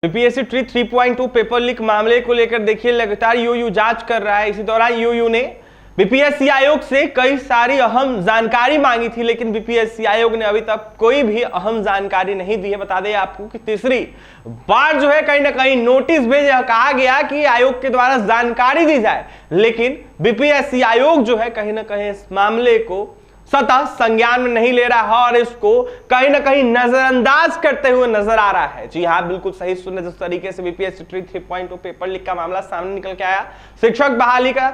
BPSC tree 3.2 paper leak मामले को लेकर देखिए लगातार यूयू जांच कर रहा है। इसी दौरान यूयू ने बीपीएससी आयोग से कई सारी अहम जानकारी मांगी थी, लेकिन बीपीएससी आयोग ने अभी तक कोई भी अहम जानकारी नहीं दी है। बता दें आपको कि तीसरी बार जो है कहीं ना कहीं नोटिस भेजा, कहा गया कि आयोग के द्वारा जानकारी दी जाए, लेकिन बीपीएससी आयोग जो है कहीं ना कहीं इस मामले को सतह संज्ञान में नहीं ले रहा है और इसको कहीं ना कहीं नजरअंदाज करते हुए नजर आ रहा है। जी हाँ, बिल्कुल सही सुने। जिस तरीके से बीपीएससी ट्री 3.2 पेपर लीक का मामला सामने निकल के आया, शिक्षक बहाली का,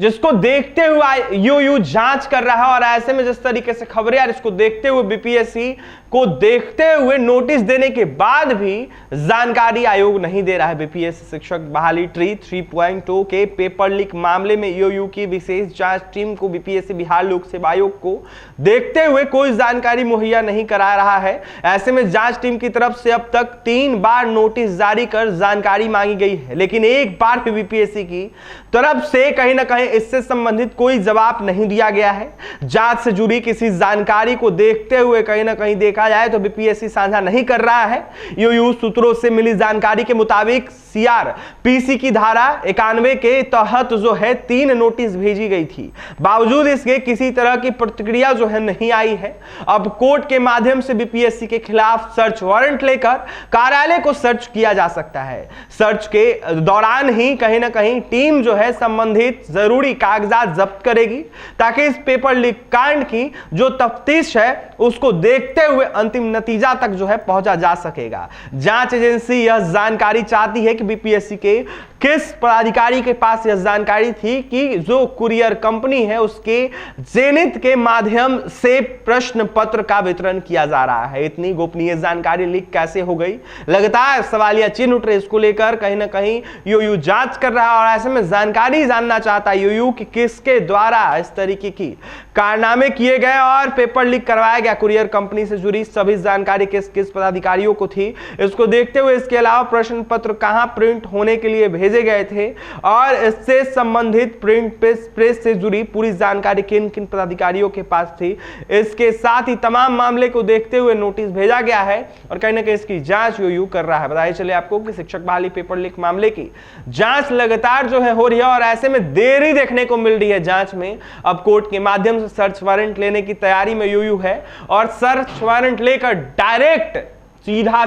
जिसको देखते हुए यूयू जांच कर रहा है, और ऐसे में जिस तरीके से खबरें आ रही, इसको देखते हुए बीपीएससी को देखते हुए नोटिस देने के बाद भी जानकारी आयोग नहीं दे रहा है। बीपीएससी शिक्षक बहाली ट्री 3.2 के पेपर लीक मामले में यूयू की विशेष जांच टीम को बीपीएससी बिहार लोक सेवा आयोग को देखते हुए कोई जानकारी मुहैया नहीं करा रहा है। ऐसे में जांच टीम की तरफ से अब तक 3 बार नोटिस जारी कर जानकारी मांगी गई है, लेकिन एक बार भी बीपीएससी की तरफ से कहीं ना कहीं इससे संबंधित कोई जवाब नहीं दिया गया है। जांच से जुड़ी किसी जानकारी को देखते हुए कहीं ना कहीं देखा जाए तो बीपीएससी साझा नहीं कर रहा है। यूयू सूत्रों से मिली जानकारी के मुताबिक सीआरपीसी की धारा 91 के तहत जो है 3 नोटिस भेजी गई थी, बावजूद इसके किसी तरह की प्रतिक्रिया जो है नहीं आई है। अब कोर्ट के माध्यम से बीपीएससी के खिलाफ सर्च वारंट लेकर कार्यालय को सर्च किया जा सकता है। सर्च के दौरान ही कहीं ना कहीं टीम जो है संबंधित जरूरी कागजात जब्त करेगी, ताकि इस पेपर लीक कांड की जो तफ्तीश है उसको देखते हुए अंतिम नतीजा तक जो है पहुंचा जा सकेगा। जांच एजेंसी यह जानकारी चाहती है कि बीपीएससी के किस पदाधिकारी के पास यह जानकारी थी कि जो कुरियर कंपनी है उसके जेनित के माध्यम से प्रश्न पत्र का वितरण किया जा रहा है। इतनी गोपनीय जानकारी लीक कैसे हो गई, लगातार सवालिया चिन्ह उठ रहे। इसको लेकर कहीं ना कहीं यूयू जांच कर रहा है और ऐसे में जानकारी जानना चाहता है यूयू कि किसके द्वारा इस तरीके की कारनामे किए गए और पेपर लीक करवाया गया। कुरियर कंपनी से जुड़ी सभी जानकारी किस किस पदाधिकारियों को थी, इसको देखते हुए इसके अलावा प्रश्न पत्र कहां प्रिंट होने के लिए भेजे गए थे और इससे संबंधित प्रिंट प्रेस से जुड़ी पूरी जानकारी किन किन पदाधिकारियों के पास थी, इसके साथ ही तमाम मामले को देखते हुए नोटिस भेजा गया है और कहीं ना कहीं इसकी जांच यूयू कर रहा है। बताइए चले आपको कि शिक्षक बहाली पेपर लीक मामले की जांच लगातार जो है हो रही है और ऐसे में देरी देखने को मिल रही है जांच में। अब कोर्ट के माध्यम से सर्च वारंट लेने की तैयारी में यूयू है और सर्च वारंट लेकर डायरेक्ट सीधा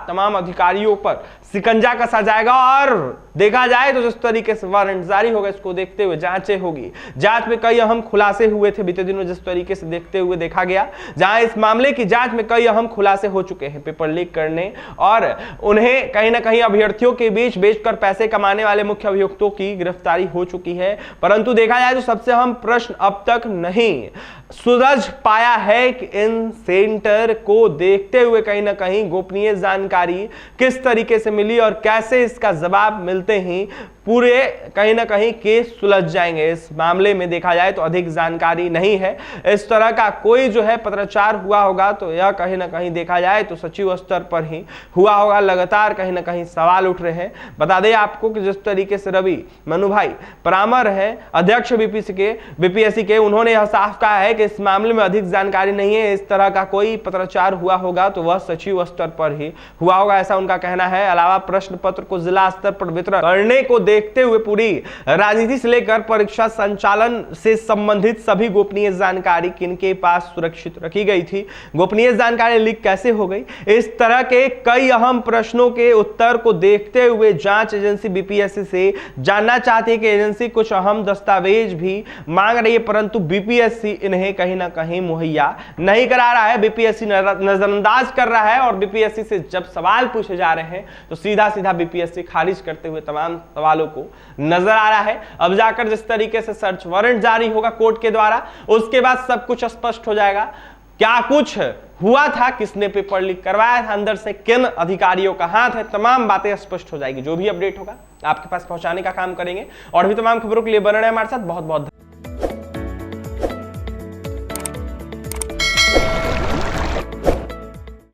तमाम अधिकारियों पर सिकंजा कसा जाएगा और देखा जाए तो जिस तरीके से वारंट जारी होगा इसको देखते हुए जांचें होगी। जांच में कई अहम खुलासे हुए थे बीते दिनों, जिस तरीके से देखते हुए देखा गया, जहां इस मामले की जांच में कई अहम खुलासे हो चुके हैं पेपर लीक करने और उन्हें कहीं ना कहीं अभ्यर्थियों के बीच बेचकर पैसे कमाने वाले मुख्य अभियुक्तों की गिरफ्तारी हो चुकी है। परंतु देखा जाए तो सबसे अहम प्रश्न अब तक नहीं सुलझ पाया है कि इन सेंटर को देखते हुए कहीं ना कहीं गोपनीय जानकारी किस तरीके से मिली और कैसे इसका जवाब मिलते ही पूरे कहीं ना कहीं केस सुलझ जाएंगे। इस मामले में देखा जाए तो अधिक जानकारी नहीं है। इस तरह का कोई जो है पत्राचार हुआ होगा तो यह कहीं ना कहीं देखा जाए तो सचिव स्तर पर ही हुआ होगा। लगातार कहीं ना कहीं सवाल उठ रहे हैं। बता दें आपको कि जिस तरीके से रवि मनु भाई परामर है अध्यक्ष बीपीएससी के, उन्होंने यह साफ कहा है कि इस मामले में अधिक जानकारी नहीं है। इस तरह का कोई पत्राचार हुआ होगा तो वह सचिव स्तर पर ही हुआ होगा, ऐसा उनका कहना है। अलावा प्रश्न पत्र को जिला स्तर पर वितरण करने को देखते हुए पूरी राजनीति से लेकर परीक्षा संचालन से संबंधित सभी गोपनीय जानकारी किनके पास सुरक्षित रखी गई थी, गोपनीय जानकारी लीक कैसे हो गई, इस तरह के कई अहम प्रश्नों के उत्तर को देखते हुए जांच एजेंसी बीपीएससी से जानना चाहती है कि एजेंसी कुछ अहम दस्तावेज भी मांग रही है, परंतु बीपीएससी इन्हें कहीं ना कहीं मुहैया नहीं करा रहा है। बीपीएससी नजरअंदाज कर रहा है और बीपीएससी से जब सवाल पूछे जा रहे हैं तो सीधा बीपीएससी खारिज करते हुए तमाम सवालों को नजर आ रहा है। अब जाकर जिस तरीके से सर्च वारंट जारी होगा कोर्ट के द्वारा, उसके बाद सब कुछ स्पष्ट हो जाएगा। क्या कुछ हुआ था, किसने पेपर लीक करवाया था, अंदर से किन अधिकारियों का हाथ है, तमाम बातें स्पष्ट हो जाएगी। जो भी अपडेट होगा आपके पास पहुंचाने का काम करेंगे और भी तमाम खबरों के लिए बने रहें हमारे साथ। बहुत बहुत